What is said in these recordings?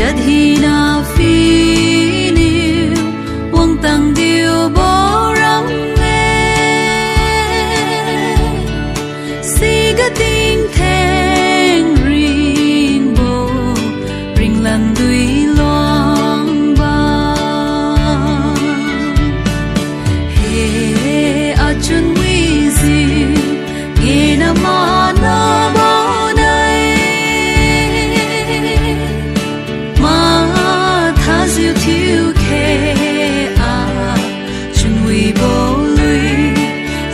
chợt hi na phi niu uông tăng điều bó răng nghe si cái tin thèn ring bồ ring lần đuôi loang ba he a chun vi diu nghe na ma na bao nay ma tha diu thiu khe a chun vi bo lui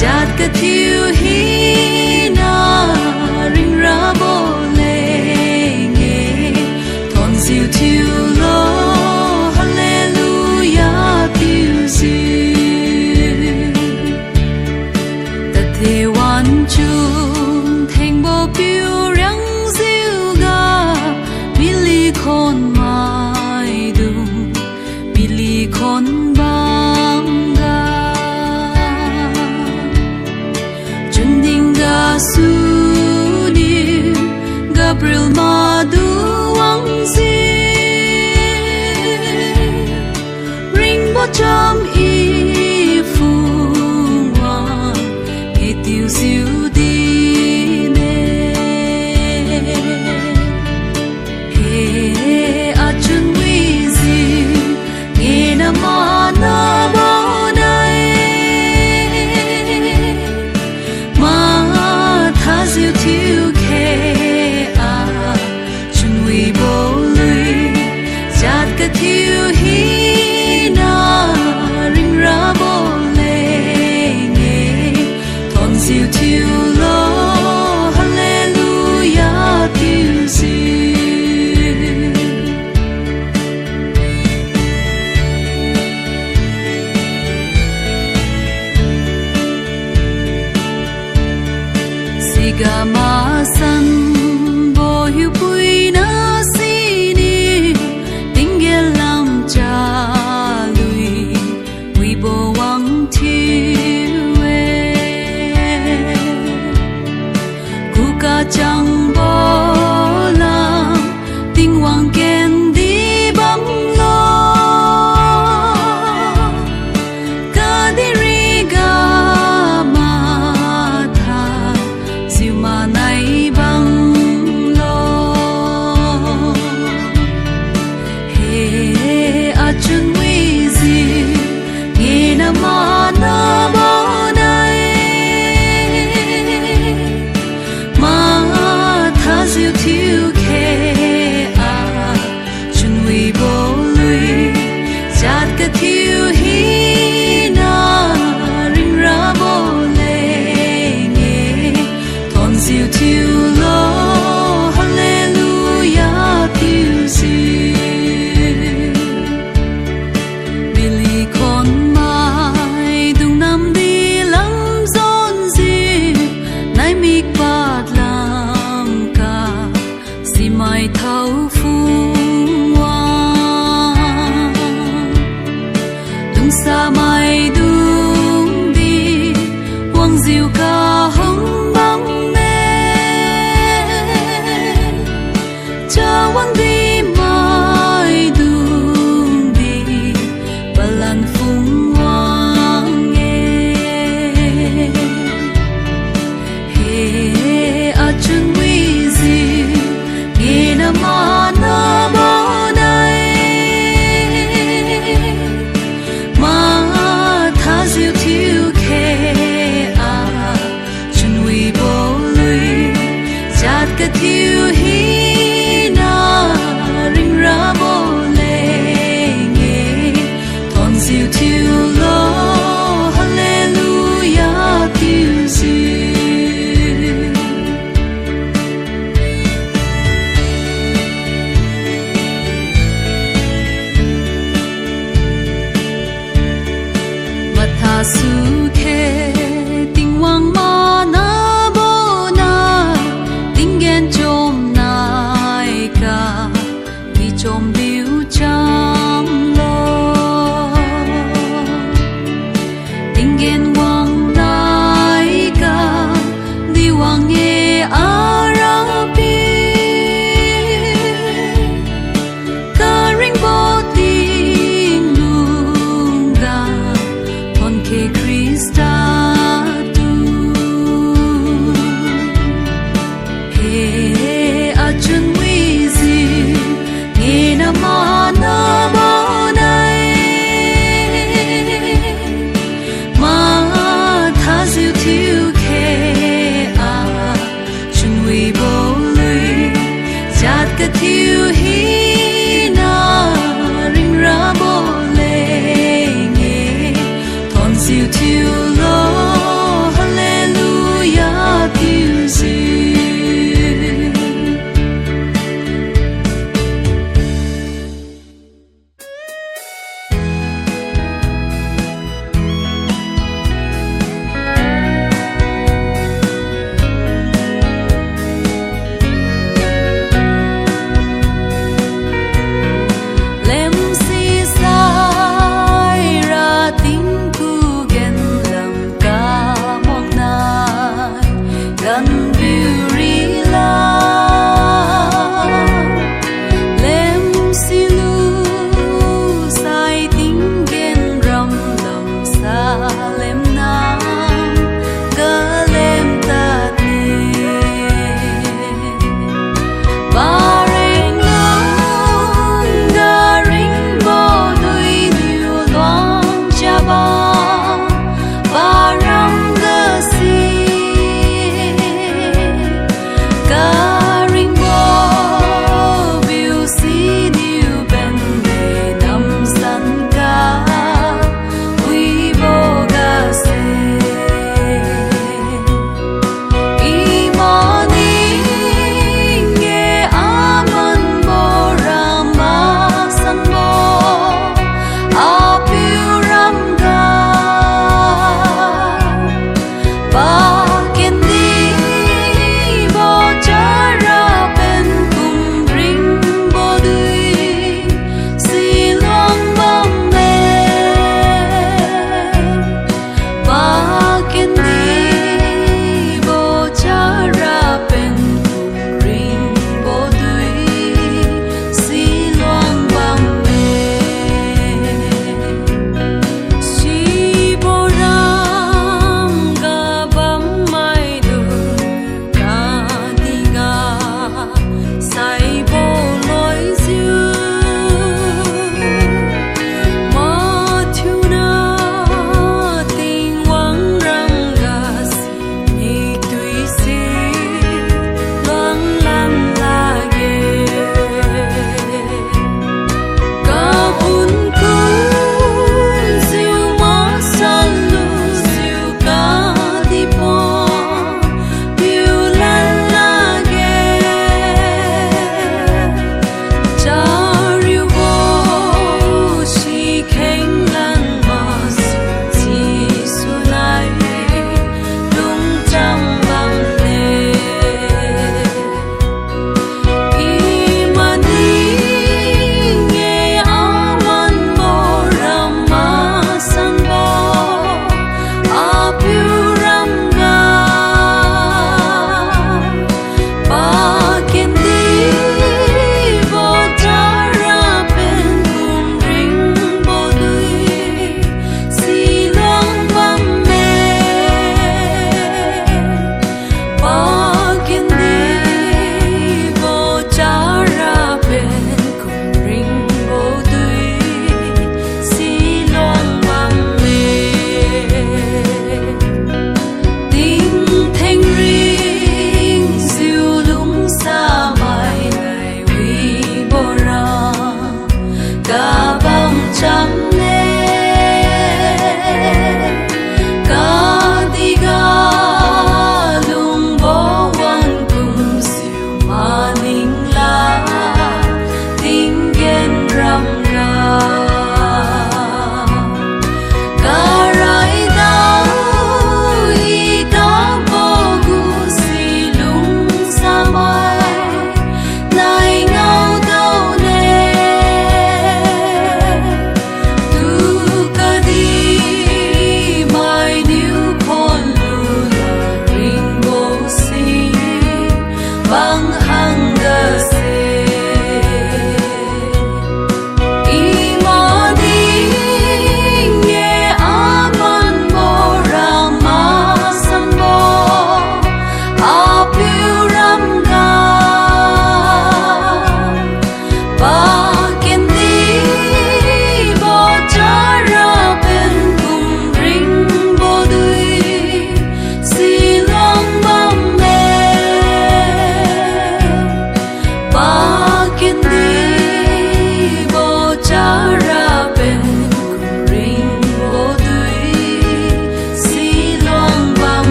jat ka thiu hi na ring ra bo le nghe thon diu thiu lo hallelujah thiu diu ta the wan chung theng bo piu rang diu ga mi li khon mai dung mi li khon bang ga chun ding ga su ni Gabriel ma du wang zi ring bo cham i fu wang he tiu siu di ne he a chun wi zi nghe na ma na bao nay ma tha diu thiu khe a chun wi bo lui jat ka thiu hi na ring ra bo le nghe thon diu thiu lo hallelujah thiu diu siga ma san bo hu pui na si ni ting ge lam cha lui wi bo wang thiu we ku ka chang bo lam ting wang ken di bang lo ka di ri ga ma tha siu ma nai bang lo he a chun wi zi nghe na ma na bao nay ma tha diu thiu khe a chun wi bo lui jat ka thiu hi na ring ra bo le nghe thon diu thiu lo hallelujah thiu diu Billy khon mai dung nam đi lam zon diu nai mik pat lam ka si mai thau phu wang dung sa mai dung đi wang diu ka hong bang me cha wang đi mai dung đi balan phung wang nghe he a chun wi zi nghe na ma na bao nay ma tha diu thiu khe a chun wi bo lui jat ka thiu hi na ring ra bo le nghe thon diu thiu lo hallelujah thiu diu ma tha su khe ting wang ma na bo na ting gen chom nai ka vi chom biu cham lo ting gen wang nai ka di wang nghe a ra pi you hear